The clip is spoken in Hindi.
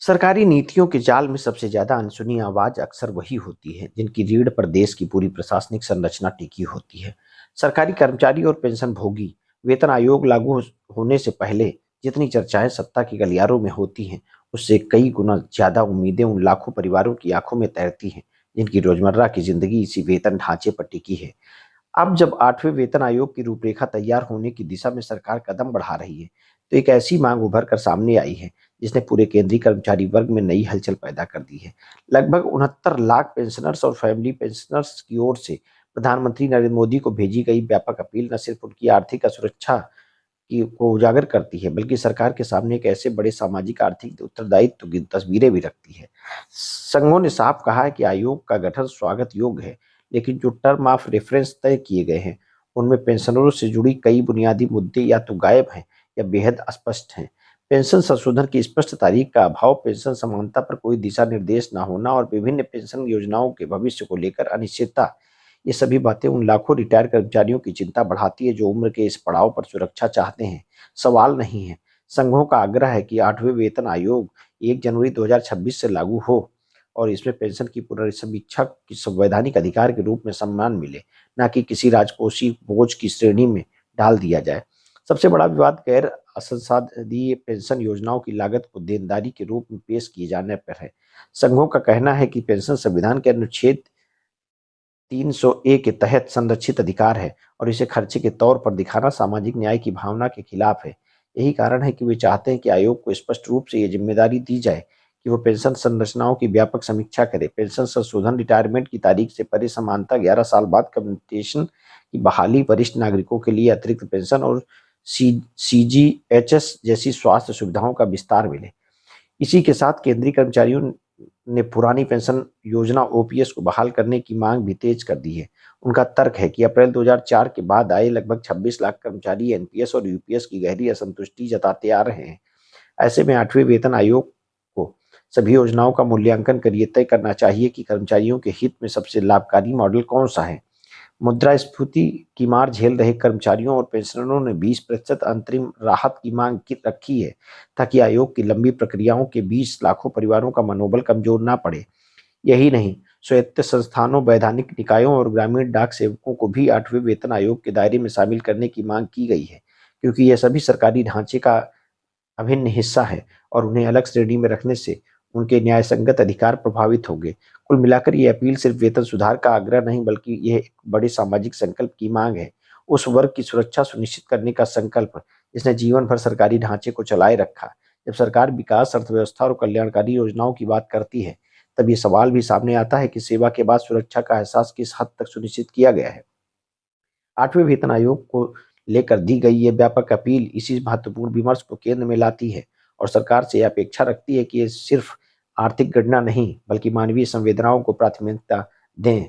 सरकारी नीतियों के जाल में सबसे ज्यादा अनसुनी आवाज अक्सर वही होती है जिनकी रीढ़ पर देश की पूरी प्रशासनिक संरचना टिकी होती है। सरकारी कर्मचारी और पेंशन भोगी वेतन आयोग लागू होने से पहले जितनी चर्चाएं सत्ता के गलियारों में होती हैं, उससे कई गुना ज्यादा उम्मीदें उन लाखों परिवारों की आंखों में तैरती हैं जिनकी रोजमर्रा की जिंदगी इसी वेतन ढांचे पर टिकी है। अब जब 8वें वेतन आयोग की रूपरेखा तैयार होने की दिशा में सरकार कदम बढ़ा रही है, तो एक ऐसी मांग उभर कर सामने आई है जिसने पूरे केंद्रीय कर्मचारी वर्ग में नई हलचल पैदा कर दी है। लगभग 69 लाख पेंशनर्स और फैमिली पेंशनर्स की ओर से प्रधानमंत्री नरेंद्र मोदी को भेजी गई व्यापक अपील न सिर्फ उनकी आर्थिक असुरक्षा की को उजागर करती है, बल्कि सरकार के सामने एक ऐसे बड़े सामाजिक आर्थिक उत्तरदायित्व की तस्वीरें भी रखती है। संघों ने साफ कहा है कि आयोग का गठन स्वागत योग्य है, लेकिन जो टर्म ऑफ रेफरेंस तय किए गए हैं, उनमें पेंशनरों से जुड़ी कई बुनियादी मुद्दे या तो गायब हैं या बेहद अस्पष्ट हैं। पेंशन संशोधन की स्पष्ट तारीख का अभाव, पेंशन समानता पर कोई दिशा निर्देश न होना और विभिन्न पेंशन योजनाओं के भविष्य को लेकर अनिश्चितता, ये सभी बातें उन लाखों रिटायर कर्मचारियों की चिंता बढ़ाती है जो उम्र के इस पड़ाव पर सुरक्षा चाहते हैं। सवाल नहीं है। संघों का आग्रह है कि 8वें वेतन आयोग 1 जनवरी 2026 से लागू हो और इसमें पेंशन की पुनर्समीक्षा की संवैधानिक अधिकार के रूप में सम्मान मिले, न कि किसी राजकोषीय बोझ की श्रेणी में डाल दिया जाए। सबसे बड़ा विवाद गैर असंसाधनीय पेंशन योजनाओं की लागत को देनदारी के रूप में पेश किए जाने पर है। संघों का कहना है कि पेंशन संविधान के अनुच्छेद 300A के तहत संरक्षित अधिकार है और इसे खर्चे के तौर पर दिखाना सामाजिक न्याय की भावना के खिलाफ है। यही कारण है कि वे चाहते हैं कि आयोग को स्पष्ट रूप से ये जिम्मेदारी दी जाए कि वो पेंशन संरचनाओं की व्यापक समीक्षा करे। पेंशन संशोधन, रिटायरमेंट की तारीख से परे समानता, 11 साल बाद कम्युटेशन की बहाली, वरिष्ठ नागरिकों के लिए अतिरिक्त पेंशन और CGHS जैसी स्वास्थ्य सुविधाओं का विस्तार मिले। इसी के साथ केंद्रीय कर्मचारियों ने पुरानी पेंशन योजना OPS को बहाल करने की मांग भी तेज कर दी है। उनका तर्क है कि अप्रैल 2004 के बाद आए लगभग 26 लाख कर्मचारी NPS और UPS की गहरी असंतुष्टि जताते आ रहे हैं। ऐसे में 8वें वेतन आयोग को सभी योजनाओं का मूल्यांकन कर ये तय करना चाहिए कि कर्मचारियों के हित में सबसे लाभकारी मॉडल कौन सा है। मुद्रास्फीति की मार झेल रहे कर्मचारियों और पेंशनरों ने 20% अंतरिम राहत की मांग रखी है, ताकि आयोग की लंबी प्रक्रियाओं के 20 लाखों परिवारों का मनोबल कमजोर ना पड़े। यही नहीं, स्वायत्त संस्थानों, वैधानिक निकायों और ग्रामीण डाक सेवकों को भी 8वें वेतन आयोग के दायरे में शामिल करने की मांग की गई है, क्योंकि ये सभी सरकारी ढांचे का अभिन्न हिस्सा है और उन्हें अलग श्रेणी में रखने से उनके न्यायसंगत अधिकार प्रभावित होंगे। कुल मिलाकर ये अपील सिर्फ वेतन सुधार का आग्रह नहीं, बल्कि यह एक बड़े सामाजिक संकल्प की मांग है। उस वर्ग की सुरक्षा सुनिश्चित करने का संकल्प जिसने जीवन भर सरकारी ढांचे को चलाए रखा। जब सरकार विकास, अर्थव्यवस्था और कल्याणकारी योजनाओं की बात करती है, तब ये सवाल भी सामने आता है कि सेवा के बाद सुरक्षा का एहसास किस हद तक सुनिश्चित किया गया है। 8वें वेतन आयोग को लेकर दी गई ये व्यापक अपील इसी महत्वपूर्ण विमर्श को केंद्र में लाती है और सरकार से यह अपेक्षा रखती है कि ये सिर्फ आर्थिक गणना नहीं, बल्कि मानवीय संवेदनाओं को प्राथमिकता दें।